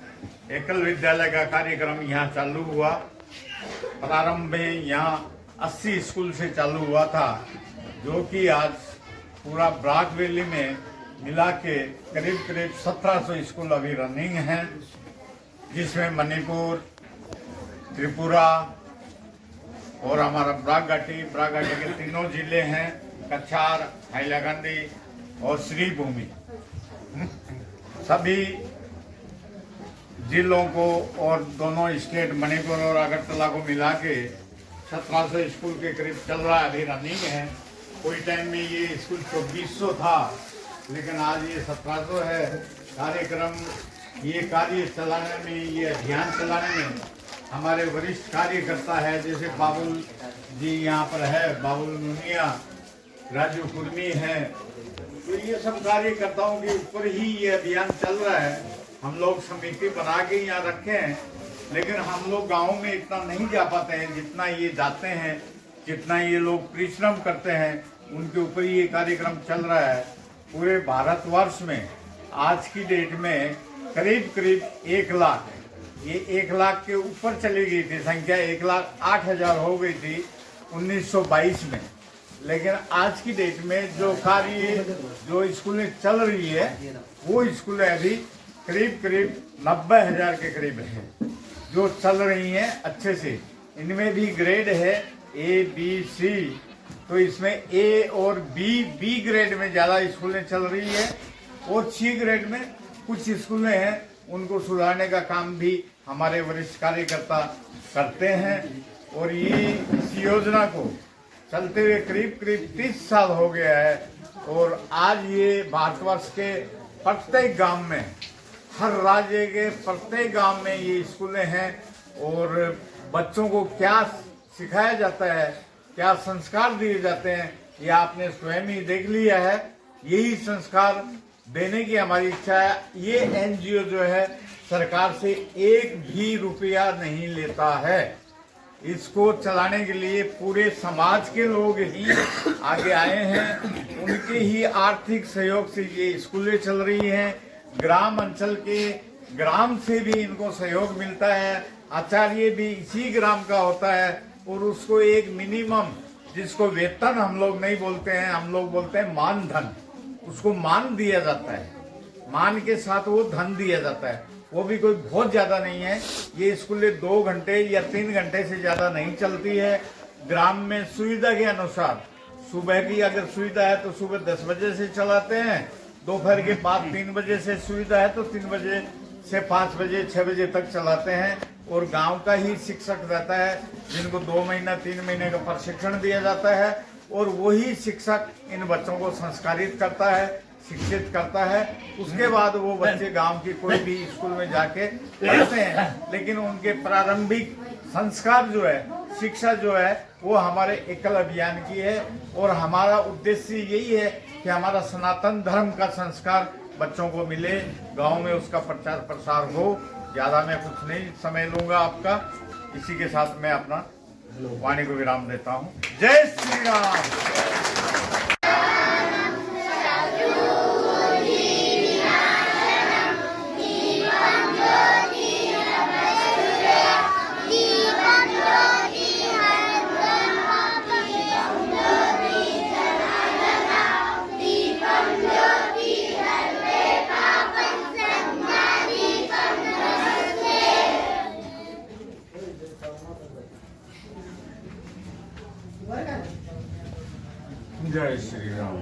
एकल विद्यालय का कार्यक्रम यहाँ चालू हुआ। प्रारंभ में यहाँ 80 स्कूल से चालू हुआ था, जो कि आज पूरा ब्राक वैली में मिला के करीब 1700 स्कूल अभी रनिंग हैं, जिसमें मणिपुर, त्रिपुरा और हमारा ब्राक घाटी के तीनों जिले हैं, कछार, हैलाकंदी और श्रीभूमि। सभी जिलों को और दोनों स्टेट मणिपुर और अगरतला को मिला के 1700 स्कूल के करीब चल रहा है, अभी रनिंग है। कोई टाइम में ये स्कूल 2400 था, लेकिन आज ये 1700 है। कार्यक्रम ये कार्य चलाने में, ये अभियान चलाने में हमारे वरिष्ठ कार्यकर्ता है, जैसे बाबुल जी यहाँ पर है, बाबुल नूनिया, राजू कुर्मी है, तो ये सब कार्यकर्ताओं के ऊपर ही ये अभियान चल रहा है। हम लोग समिति बना के यहाँ रखे हैं, लेकिन हम लोग गाँव में इतना नहीं जा पाते हैं जितना ये जाते हैं, जितना ये लोग परिश्रम करते हैं, उनके ऊपर ये कार्यक्रम चल रहा है। पूरे भारतवर्ष में आज की डेट में करीब 1 लाख, ये 1 लाख के ऊपर चली गई थी संख्या, 1,08,000 हो गई थी 1922 में। लेकिन आज की डेट में जो कार्य जो स्कूलें चल रही है, वो स्कूलें अभी करीब 90,000 के करीब है जो चल रही हैं अच्छे से। इनमें भी ग्रेड है A, B, C, तो इसमें A और B ग्रेड में ज़्यादा स्कूलें चल रही है और C ग्रेड में कुछ स्कूलें हैं, उनको सुधारने का काम भी हमारे वरिष्ठ कार्यकर्ता करते हैं। और ये इस योजना को चलते हुए करीब 30 साल हो गया है और आज ये भारतवर्ष के प्रत्येक गांव में, हर राज्य के प्रत्येक गांव में ये स्कूलें हैं और बच्चों को क्या सिखाया जाता है, क्या संस्कार दिए जाते हैं, ये आपने स्वयं ही देख लिया है। यही संस्कार देने की हमारी इच्छा है। ये एनजीओ जो है सरकार से 1 भी रुपया नहीं लेता है। इसको चलाने के लिए पूरे समाज के लोग ही आगे आए हैं, उनके ही आर्थिक सहयोग से ये स्कूलें चल रही हैं। ग्राम अंचल के ग्राम से भी इनको सहयोग मिलता है, आचार्य भी इसी ग्राम का होता है और उसको एक मिनिमम, जिसको वेतन हम लोग नहीं बोलते हैं, हम लोग बोलते हैं मानधन, उसको मान दिया जाता है, मान के साथ वो धन दिया जाता है। वो भी कोई बहुत ज्यादा नहीं है। ये स्कूलें 2 घंटे या 3 घंटे से ज्यादा नहीं चलती है। ग्राम में सुविधा के अनुसार सुबह की अगर सुविधा है तो सुबह 10 बजे से चलाते हैं, दोपहर के बाद 3 बजे से सुविधा है तो 3 बजे से 5 बजे 6 बजे तक चलाते हैं। और गांव का ही शिक्षक रहता है, जिनको 2 महीना 3 महीने का प्रशिक्षण दिया जाता है और वही शिक्षक इन बच्चों को संस्कारित करता है, शिक्षित करता है। उसके बाद वो बच्चे गांव की कोई भी स्कूल में जाके पढ़ते हैं, लेकिन उनके प्रारंभिक संस्कार जो है, शिक्षा जो है, वो हमारे एकल अभियान की है। और हमारा उद्देश्य यही है कि हमारा सनातन धर्म का संस्कार बच्चों को मिले, गांव में उसका प्रचार प्रसार हो। ज्यादा मैं कुछ नहीं समय लूंगा आपका। इसी के साथ मैं अपना वाणी को विराम देता हूँ। जय श्री राम। जय श्री राम।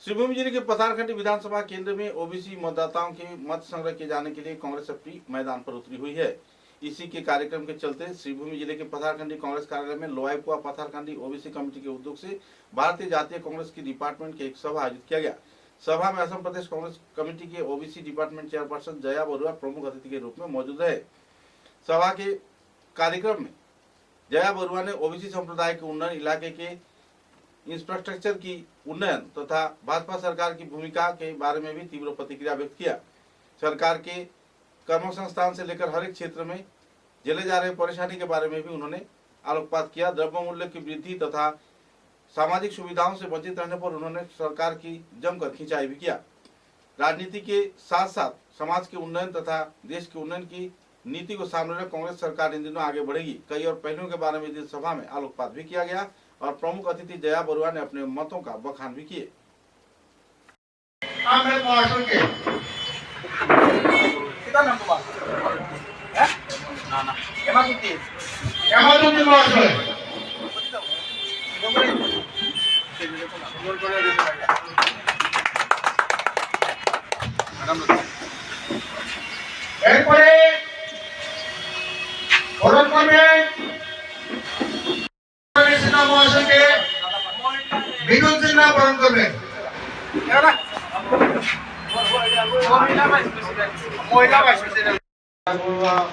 श्रीभूमि जिले के पथारखंडी विधानसभा केंद्र में ओबीसी मतदाताओं के मत संग्रह किए जाने के लिए कांग्रेस अपनी मैदान पर उतरी हुई है। इसी के कार्यक्रम के चलते श्रीभूमि जिले के पथारखंडी कांग्रेस कार्यालय में लोहाईपुआ पथारखंडी ओबीसी कमेटी के उद्योग से भारतीय जातीय कांग्रेस की डिपार्टमेंट की एक सभा आयोजित किया गया। सभा में असम प्रदेश कांग्रेस कमेटी के OBC department chairperson Jaya Barua प्रमुख अतिथि के रूप में मौजूद रहे। सभा के कार्यक्रम में जया बरुआ ने ओबीसी संप्रदाय के उन्नयन, इलाके के इंफ्रास्ट्रक्चर की उन्नयन तथा भाजपा सरकार की भूमिका के बारे में भी तीव्र प्रतिक्रिया व्यक्त किया। सरकार के कर्म संस्थान से लेकर हर एक क्षेत्र में झेले जा रहे परेशानी के बारे में भी उन्होंने आलोकपात किया। द्रव्य मूल्य की वृद्धि तथा सामाजिक सुविधाओं से वंचित रहने पर उन्होंने सरकार की जमकर खिंचाई भी किया। राजनीति के साथ साथ समाज के उन्नयन तथा देश के उन्नयन की नीति को सामने रख कांग्रेस सरकार इन दिनों आगे बढ़ेगी। कई और पहलुओं के बारे में इस सभा में आलोकपात भी किया गया और प्रमुख अतिथि जया बरुआ ने अपने मतों का बखान भी किए।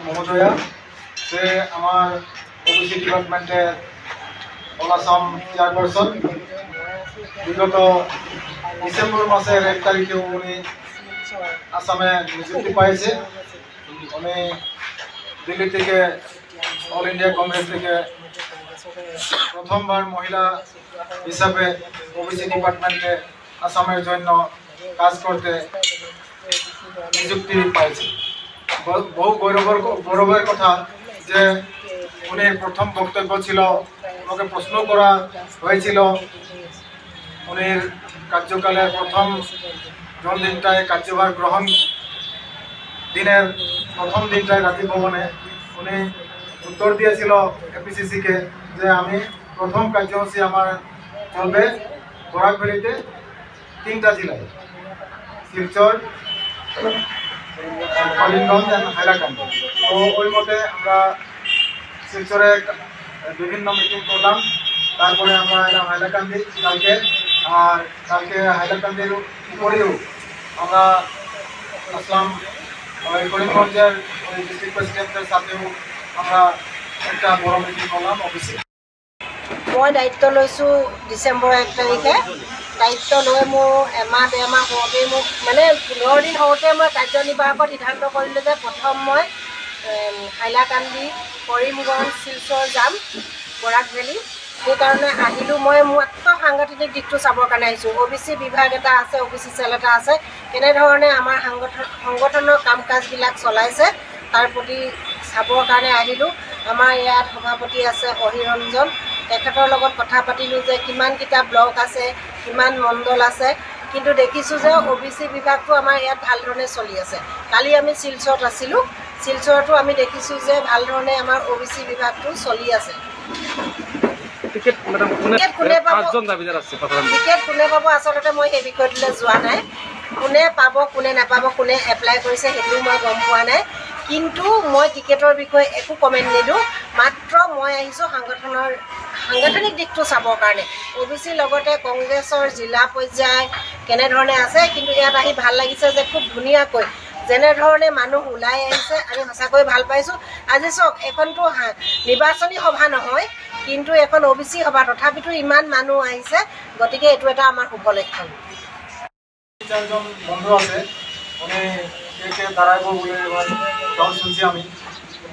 মহোদয়া সে আমার ওবিসি ডিপার্টমেন্টের অল আসাম চেয়ারপারসন। বিগত ডিসেম্বর মাসের 1 তারিখে উনি আসামে নিযুক্তি পাইছে। উনি দিল্লি থেকে অল ইন্ডিয়া কংগ্রেস থেকে প্রথমবার মহিলা হিসাবে ওবিসি ডিপার্টমেন্টে আসামের জন্য কাজ করতে নিযুক্তি পাইছে। বহু গৌরবের কথা যে উনি প্রথম বক্তব্য ছিল, ওনাকে প্রশ্ন করা হয়েছিল উনির কার্যকালের প্রথম দিনটায় কার্যভার গ্রহণ দিনের প্রথম দিনটায় রাজীব ভবনে উনি উত্তর দিয়েছিল এপিসিসিকে যে আমি প্রথম কার্যসূচি আমার চলবে বরাকভেলিতে 3টা জেলায়, শিলচর, কলিঙ্গঞ্জ এবং হাইলাকান্দি। তো ওই মতে আমরা শিলচরে বিভিন্ন মিটিং করলাম, তারপরে আমরা এলাম হাইলাকান্দি কালকে, আর কালকে হাইলাকান্দির উপরেও আমরা আসলাম ওই করিমগঞ্জের ওই ডিস্ট্রিক্ট প্রেসিডেন্টের সাথেও আমরা একটা বড় মিটিং করলাম অফিসে। মই দায়িত্ব লৈছোঁ ডিচেম্বৰ 1 তাৰিখে। দায়িত্ব লৈ মোৰ এমাহ ডেৰমাহ হওঁতেই মোক মানে 15 দিন হওঁতে মই কাৰ্যনিৰ্বাহকত সিদ্ধান্ত কৰিলোঁ যে প্ৰথম মই হাইলাকান্দি, কৰিমগঞ্জ, শিলচৰ যাম, বৰাক ভেলী। সেইকাৰণে আহিলোঁ। মই মাত্ৰ সাংগঠনিক দিশটো চাবৰ কাৰণে আহিছোঁ। OBC বিভাগ এটা আছে, OBC চেল এটা আছে, কেনেধৰণে আমাৰ সংগঠনৰ কাম কাজবিলাক চলাইছে তাৰ প্ৰতি চাবৰ কাৰণে আহিলোঁ। আমাৰ ইয়াত সভাপতি আছে অহিৰঞ্জন, তেখেতৰ লগত কথা পাতিলোঁ যে কিমানকেইটা ব্লক আছে, কিমান মণ্ডল আছে, কিন্তু দেখিছোঁ যে OBC বিভাগটো আমাৰ ইয়াত ভাল ধৰণে চলি আছে। কালি আমি শিলচৰত আছিলোঁ, শিলচৰতো আমি দেখিছোঁ যে ভাল ধৰণে আমাৰ OBC বিভাগটো চলি আছে। টিকেট কোনে পাব আচলতে মই সেই বিষয়টোলৈ যোৱা নাই। কোনে পাব কোনে নাপাব কোনে এপ্লাই কৰিছে সেইটো মই গম পোৱা নাই কিন্তু মই টিকেটৰ বিষয়ে একো কমেণ্ট নিদিওঁ মাত্ৰ মই আহিছোঁ সাংগঠনিক দিশটো চাবৰ কাৰণে OBC লগতে কংগ্ৰেছৰ জিলা পৰ্যায় কেনেধৰণে আছে কিন্তু ইয়াত আহি ভাল লাগিছে যে খুব ধুনীয়াকৈ যেনেধৰণে মানুহ ওলাই আহিছে আমি সঁচাকৈ ভাল পাইছোঁ আজি চাওক এখনতো নিৰ্বাচনী সভা নহয় কিন্তু এখন OBC সভা তথাপিতো ইমান মানুহ আহিছে গতিকে এইটো এটা আমাৰ শুভ লক্ষণ চারজন বন্ধু আছে উনি কে দাঁড়াইব বলে এবার দল শুনছি আমি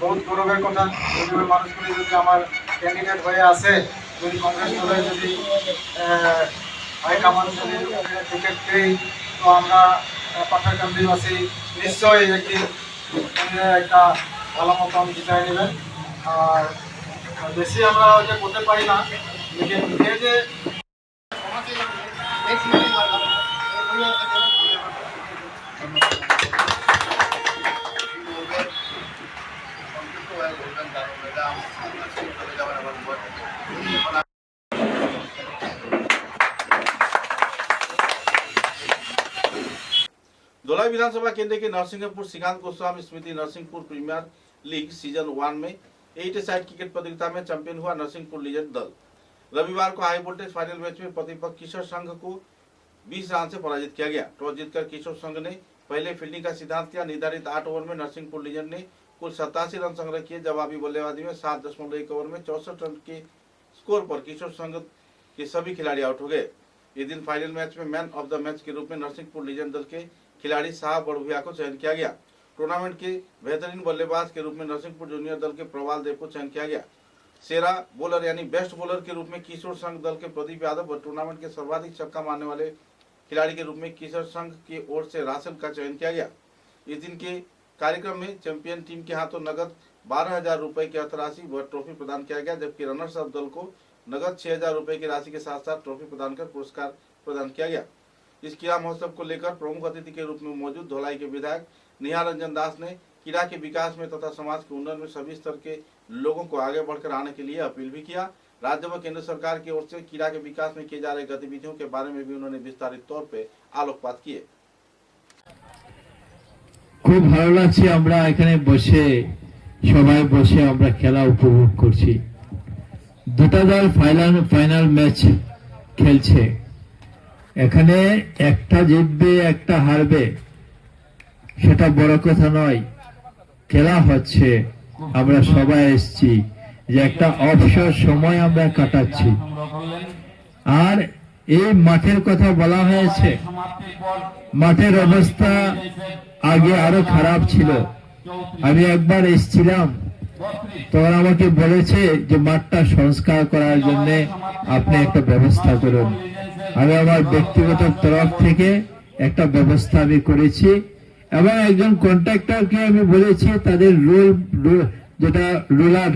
বহুত গৌরবের কথা ওই মানুষগুলি যদি আমার ক্যান্ডিডেট হয়ে আসে যদি কংগ্রেস দলে যদি হাইকমান্ড যদি টিকিট দেয় তো আমরা পাঠাকান্দিবাসী নিশ্চয়ই একদিন একটা ভালো মতন জিতাই নেবেন আর বেশি আমরা ওইটা করতে পারি না লেকিন যে धोलाई विधानसभा केंद्र के नरसिंहपुर श्रीकांत गोस्वामी स्मृति नरसिंहपुर प्रीमियर लीग सीजन 1 में 8 साइड क्रिकेट प्रतियोगिता में चैंपियन हुआ नरसिंहपुर लीजेंड दल। रविवार को हाई वोल्टेज फाइनल मैच में प्रतिपक्ष किशोर संघ को 20 रन से पराजित किया गया। टॉस जीतकर किशोर संघ ने पहले फील्डिंग का सिद्धांत किया। निर्धारित 8 ओवर में नरसिंहपुर लीजेंड ने कुल 87 रन संग्रह किए। जवाबी बल्लेबाजी में 7.1 ओवर में 64 रन के स्कोर पर किशोर संघ के सभी खिलाड़ी आउट हो गए। इस दिन फाइनल मैच में मैन ऑफ द मैच के रूप में नरसिंहपुर लीजेंड दल के खिलाड़ी साहब बड़भुया को चयन किया गया। टूर्नामेंट के बेहतरीन बल्लेबाज के रूप में नरसिंहपुर जूनियर दल के प्रवाल देव को चयन किया गया। सेरा बॉलर यानी बेस्ट बॉलर के रूप में किशोर संघ दल के प्रदीप यादव और टूर्नामेंट के सर्वाधिक छक्का मारने वाले खिलाड़ी के रूप में किशोर संघ की ओर से राशिद का चयन किया गया। इस दिन के कार्यक्रम में चैंपियन टीम के हाथों नगद 12,000 रुपए की अर्थराशि व ट्रॉफी प्रदान किया गया, जबकि रनर्स अप दल को नगद 6,000 रुपए की राशि के साथ साथ ट्रॉफी प्रदान कर पुरस्कार प्रदान किया गया। इस क्रीड़ा महोत्सव को लेकर प्रमुख अतिथि के रूप में मौजूद धोलाई के विधायक निहार रंजन दास ने क्रीड़ा के विकास में तथा समाज के उन्नयन में सभी स्तर के लोगों को आगे बढ़कर आने के लिए अपील भी किया। राज्य व केंद्र सरकार की ओर से क्रीड़ा के विकास में किए जा रहे गतिविधियों के बारे में भी उन्होंने विस्तारित तौर पे आलोकपात किए। খুব ভালো লাগছে আমরা এখানে বসে সবাই বসে আমরা খেলা উপভোগ করছি। দুটো দল ফাইনাল ম্যাচ খেলছে, এখানে একটা জিতবে একটা হারবে সেটা বড় কথা নয়, খেলা হচ্ছে, আমরা সবাই এসেছি যে একটা অবসর সময় আমরা কাটাচ্ছি। আর এই মাঠের কথা বলা হয়েছে, মাঠের অবস্থা আগে আরো খারাপ ছিল। আমি একবার এসেছিলাম, তখন আমাকে বলেছে যে মাঠটা সংস্কার করার জন্য আপনি একটা ব্যবস্থা করুন। আমি আমার ব্যক্তিগত তরফ থেকে একটা ব্যবস্থা আমি করেছি এবং একজন কন্ট্রাক্টরকে আমি বলেছি তাদের যেটা রোলার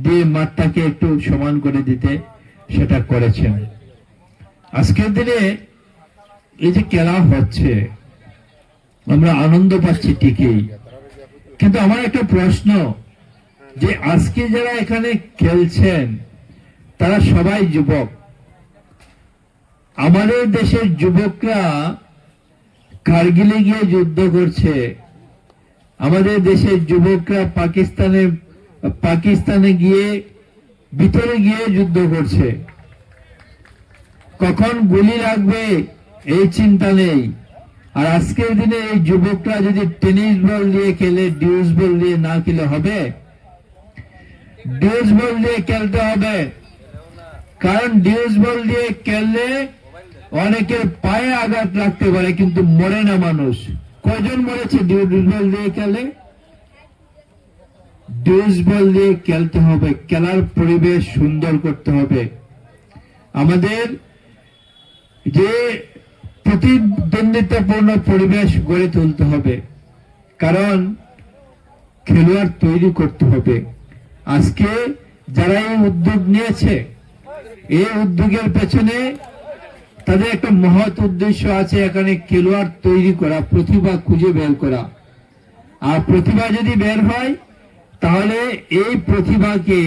দিয়ে মাঠটাকে একটু সমান করে দিতে, সেটা করেছেন। আজকের দিনে এই যে খেলা হচ্ছে আমরা আনন্দ পাচ্ছি ঠিকই, কিন্তু আমার একটা প্রশ্ন যে আজকে যারা এখানে খেলছেন তারা সবাই যুবক। আমাদের দেশের যুবকরা কারগিলে গিয়ে যুদ্ধ করছে, আমাদের দেশের যুবকরা পাকিস্তানে গিয়ে ভিতরে গিয়ে যুদ্ধ করছে। কখন গুলি লাগবে এই চিন্তা নেই। আর আজকের দিনে এই যুবকরা যদি টেনিস বল দিয়ে খেলে, ডিউস বল দিয়ে না খেলে হবে? ডিউস বল দিয়ে খেলতে হবে, কারণ ডিউস বল দিয়ে খেললে অনেকের পায়ে আঘাত লাগতে পারে কিন্তু মরে না মানুষ। কজন মরেছে ডিউস বল দিয়ে খেলে? ডিউস বল দিয়ে খেলতে হবে, খেলার পরিবেশ সুন্দর করতে হবে। আমাদের যে প্রতিদ্বন্দ্বিতাপূর্ণ পরিবেশ গড়ে তুলতে হবে, কারণ খেলোয়াড় তৈরি করতে হবে। আজকে যারা এই উদ্যোগ নিয়েছে, এই উদ্যোগের পেছনে তাদের একটা মহৎ উদ্দেশ্য আছে, এখানে খেলোয়াড় তৈরি করা, প্রতিভা খুঁজে বের করা। আর প্রতিভা যদি বের হয় তাহলে এই প্রতিভাকে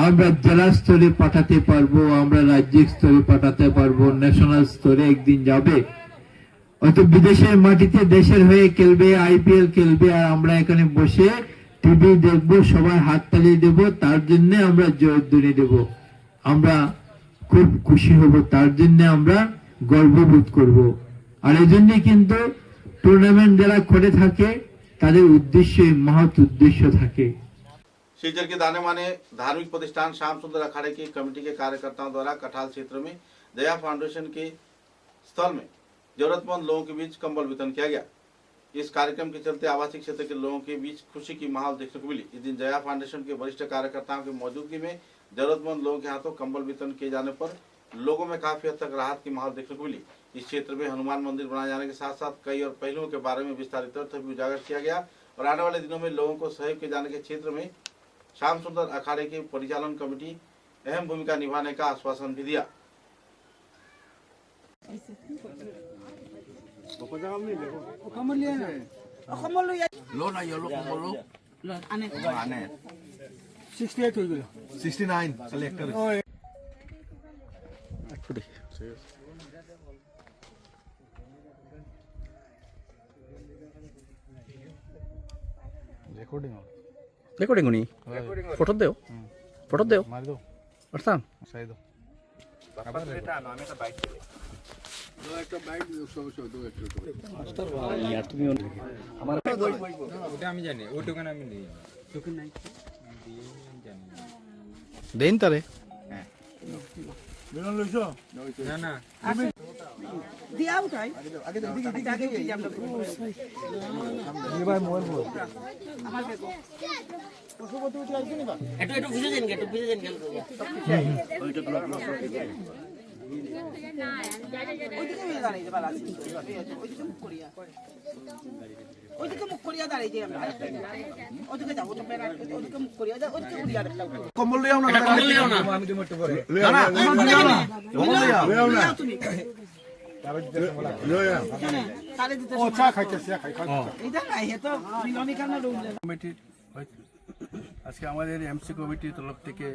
আমরা জেলা স্তরে পাঠাতে পারবো, আমরা রাজ্যিক স্তরে পাঠাতে পারবো, ন্যাশনাল স্তরে একদিন যাবে। হয়তো বিদেশের মাটিতে দেশের হয়ে খেলবে, আইপিএল খেলবে, আর আমরা এখানে বসে টিভি দেখবো, সবাই হাততালি দেব, তার জন্য আমরা জয়ধ্বনি দেব। আমরা খুব খুশি হব, তার জন্য আমরা গর্ববোধ করব। আর এই জন্য কিন্তু टूर्नामेंट যারা করে থাকে তাদের উদ্দেশ্য মহৎ উদ্দেশ্য থাকে। शिवचर के दाने माने धार्मिक प्रतिष्ठान श्याम सुंदर अखाड़े की कमेटी के कार्यकर्ताओं द्वारा कठाल क्षेत्र में दया फाउंडेशन के स्थल में जरूरतमंद लोगों के बीच कंबल वितरण किया गया। इस कार्यक्रम के चलते आवासीय क्षेत्र के लोगों के बीच खुशी की माहौल देखने को मिली। इस दिन जया फाउंडेशन के वरिष्ठ कार्यकर्ताओं की मौजूदगी में जरूरतमंद लोगों के हाथों कंबल वितरण किए जाने पर लोगों में काफी हद तक राहत की माहौल देखने को मिली। इस क्षेत्र में हनुमान मंदिर बनाए जाने के साथ साथ कई और पहलुओं के बारे में विस्तारित तथ्य भी उजागर किया गया और आने वाले दिनों में लोगों को सहयोग किए जाने के क्षेत्र में श्याम सुंदर अखाड़े की परिचालन कमेटी अहम भूमिका निभाने का आश्वासन भी दिया। রেকর্ডিং উনি ফটো দেও, ফটো দেও, মার দাও, আচ্ছা সাই দাও। দেন তারে কম্বল লিয়াও না, আমি তুমি একটু পরে না না কম্বল লিয়াও না, ও চা খাইতেছে, এটা খাই তো মিলনি কেন কমিটি। আজকে আমাদের এমসি কমিটির তরফ থেকে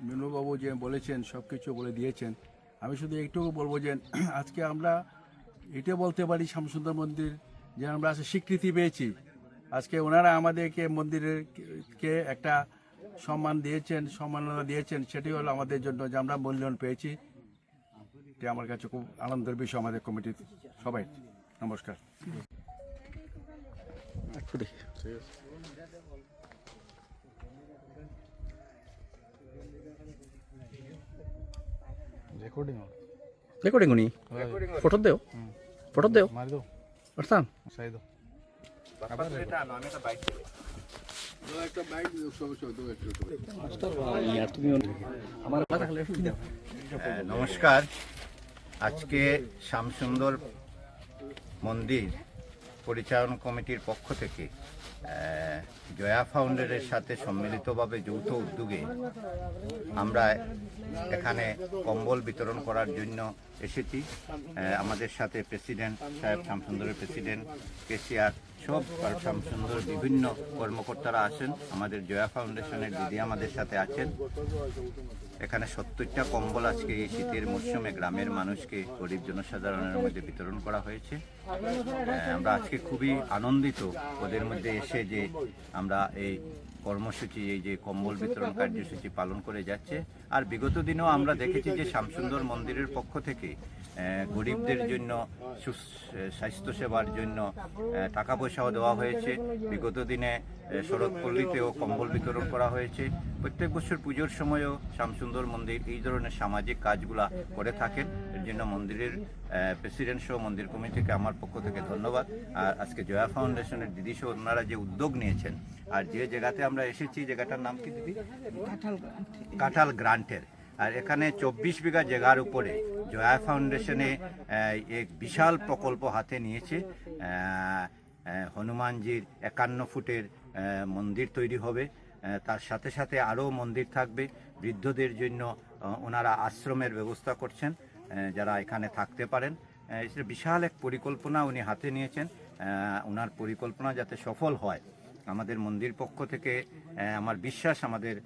মিনুবাবু যে বলেছেন সব কিছু বলে দিয়েছেন। আমি শুধু একটুকু বলবো যে আজকে আমরা এটা বলতে পারি শ্যামসুন্দর মন্দির যে আমরা আজকে স্বীকৃতি পেয়েছি। আজকে ওনারা আমাদেরকে মন্দিরের কে একটা সম্মান দিয়েছেন, সম্মাননা দিয়েছেন, সেটি হলো আমাদের জন্য যে আমরা মূল্যায়ন পেয়েছি। এটা আমার কাছে খুব আনন্দের বিষয় আমাদের কমিটির সবাই। নমস্কার। রেকর্ডিং উনি ফটো দেও, ফটো দেও, মার দাও, আচ্ছা সাই দাও। নমস্কার। আজকে শ্যামসুন্দর মন্দির পরিচালন কমিটির পক্ষ থেকে জয়া ফাউন্ডেশনের সাথে সম্মিলিতভাবে যৌথ উদ্যোগে আমরা এখানে কম্বল বিতরণ করার জন্য এসেছি। আমাদের সাথে প্রেসিডেন্ট সাহেব, শ্যামসুন্দরের প্রেসিডেন্ট, কেসিআর, সব শ্যামসুন্দর বিভিন্ন কর্মকর্তারা আছেন। আমাদের জয়া ফাউন্ডেশনের দিদি আমাদের সাথে আছেন। এখানে 70টা কম্বল আজকে এই শীতের মরশুমে গ্রামের মানুষকে, গরিব জনসাধারণের মধ্যে বিতরণ করা হয়েছে। আমরা আজকে খুবই আনন্দিত ওদের মধ্যে এসে যে আমরা এই কর্মসূচি, এই যে কম্বল বিতরণ কার্যসূচি পালন করে যাচ্ছে। আর বিগত দিনেও আমরা দেখেছি যে শ্যামসুন্দর মন্দিরের পক্ষ থেকে গরিবদের জন্য স্বাস্থ্যসেবার জন্য টাকা পয়সাও দেওয়া হয়েছে। বিগত দিনে শরৎপল্লীতেও কম্বল বিতরণ করা হয়েছে। প্রত্যেক বছর পুজোর সময়ও শ্যামসুন্দর মন্দির এই ধরনের সামাজিক কাজগুলা করে থাকেন। এর জন্য মন্দিরের প্রেসিডেন্ট সহ মন্দির কমিটিকে আমার পক্ষ থেকে ধন্যবাদ। আর আজকে জয়া ফাউন্ডেশনের দিদি সহ ওনারা যে উদ্যোগ নিয়েছেন, আর যে জায়গাতে আমরা এসেছি, জায়গাটার নাম কি দিদি? কাঁঠাল গ্রান্টের। আর এখানে 24 বিঘা জায়গার উপরে জয়া ফাউন্ডেশনে এক বিশাল প্রকল্প হাতে নিয়েছে। হনুমানজির 51 ফুটের মন্দির তৈরি হবে। তার সাথে সাথে আরও মন্দির থাকবে। বৃদ্ধদের জন্য ওনারা আশ্রমের ব্যবস্থা করছেন, যারা এখানে থাকতে পারেন। বিশাল এক পরিকল্পনা উনি হাতে নিয়েছেন। ওনার পরিকল্পনা যাতে সফল হয়, আমাদের মন্দির পক্ষ থেকে আমার বিশ্বাস আমাদের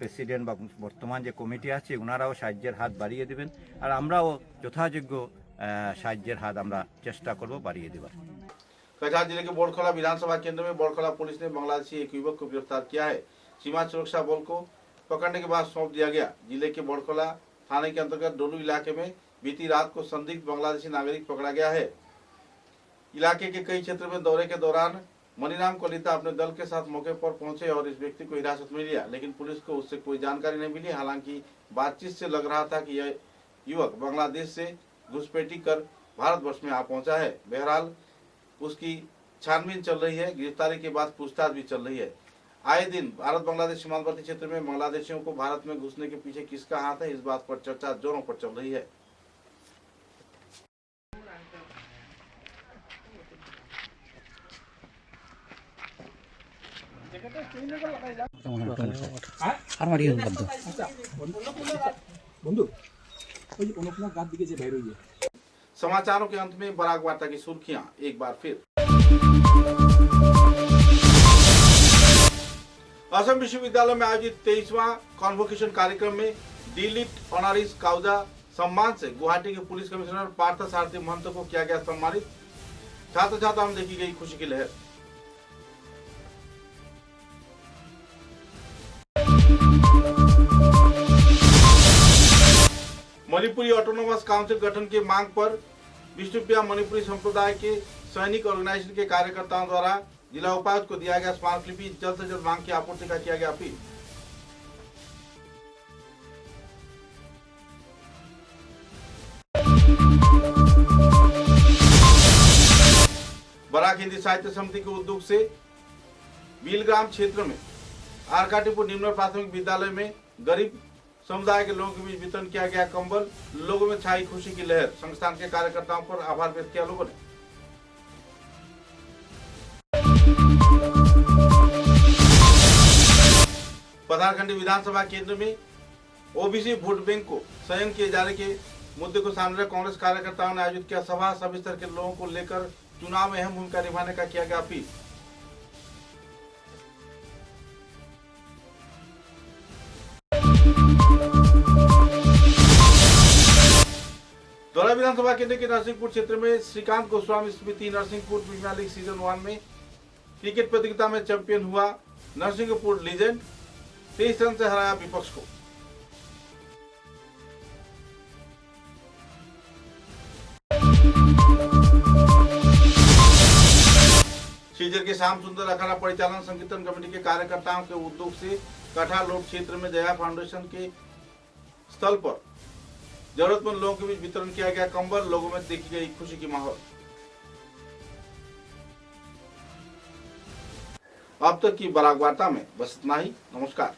প্রেসিডেন্ট বা বর্তমান যে কমিটি আছে ওনারাও সাহায্যের হাত বাড়িয়ে দেবেন। আর আমরাও যথাযোগ্য সাহায্যের হাত আমরা চেষ্টা করব বাড়িয়ে দেবার। कटिहार जिले के बोरखला विधानसभा केंद्र में बोरखला पुलिस ने बांग्लादेशी एक युवक को गिरफ्तार किया है। सीमा सुरक्षा बल को पकड़ने के बाद सौंप दिया गया। जिले के बोरखला थाने के अंतर्गत डोलू इलाके में बीती रात को संदिग्ध बांग्लादेशी नागरिक पकड़ा गया है। इलाके के कई क्षेत्र में दौरे के दौरान मनीराम कलिता अपने दल के साथ मौके पर पहुंचे और इस व्यक्ति को हिरासत में लिया, लेकिन पुलिस को उससे कोई जानकारी नहीं मिली। हालांकि बातचीत से लग रहा था कि यह युवक बांग्लादेश से घुसपैठी कर भारतवर्ष में आ पहुंचा है। बहरहाल उसकी छानबीन चल रही है। गिरफ्तारी के बाद पूछताछ भी चल रही है। आए दिन भारत बांग्लादेश सीमांतवर्ती क्षेत्र में बांग्लादेशियों को भारत में घुसने के पीछे किसका हाथ है, इस बात पर चर्चा जोरों पर चल रही है। समाचारों के अंत में बराक वार्ता की सुर्खियां एक बार फिर। असम विश्वविद्यालय में आयोजित 23वां कॉन्वोकेशन कार्यक्रम में डीलिट ऑनरिस काउजा सम्मान से गुवाहाटी के पुलिस कमिश्नर पार्थ सारथी महंत को किया गया सम्मानित। छात्र छात्राओं में देखी गई खुशी की लहर। मणिपुरी ऑटोनोमस काउंसिल गठन की मांग पर विष्णुप्रिया मणिपुरी संप्रदाय के सैनिक ऑर्गेनाइजेशन के कार्यकर्ताओं द्वारा जिला उपायुक्त को दिया गया स्मारकलिपि। जल्द से जल्द मांग की आपूर्ति का किया गया अपील। बराक हिंदी साहित्य समिति के उद्योग से बीलग्राम क्षेत्र में आरकाटीपुर निम्न प्राथमिक विद्यालय में गरीब समुदाय के लोगों के बीच वितरण किया गया कंबल। लोगों में छाई खुशी की लहर। संस्थान के कार्यकर्ताओं पर आभार व्यक्त किया लोगों ने। पठारखंडी विधानसभा केंद्र में ओबीसी वोट बैंक को संयम किए जाने के मुद्दे को सामने रख कांग्रेस कार्यकर्ताओं ने आयोजित किया सभा। सभी स्तर के लोगों को लेकर चुनाव में अहम भूमिका निभाने का किया गया अपील। दौरा विधानसभा केंद्र के नरसिंहपुर क्षेत्र में श्रीकांत गोस्वामी स्मृति नरसिंहपुर प्रीमियर लीग सीजन 1 में क्रिकेट प्रतियोगिता में चैंपियन हुआ नरसिंहपुर लीजेंड। 23 रन से हराया विपक्ष को। सीजर के श्याम सुंदर अखाड़ा परिचालन संकीर्तन कमेटी के कार्यकर्ताओं के उद्योग से कठार लोड क्षेत्र में जया फाउंडेशन के स्थल पर जरूरतमंद लोगों के बीच वितरण किया गया कंबल। लोगों में देखी गई खुशी की माहौल। अब तक की बराक वार्ता में बस इतना ही। नमस्कार।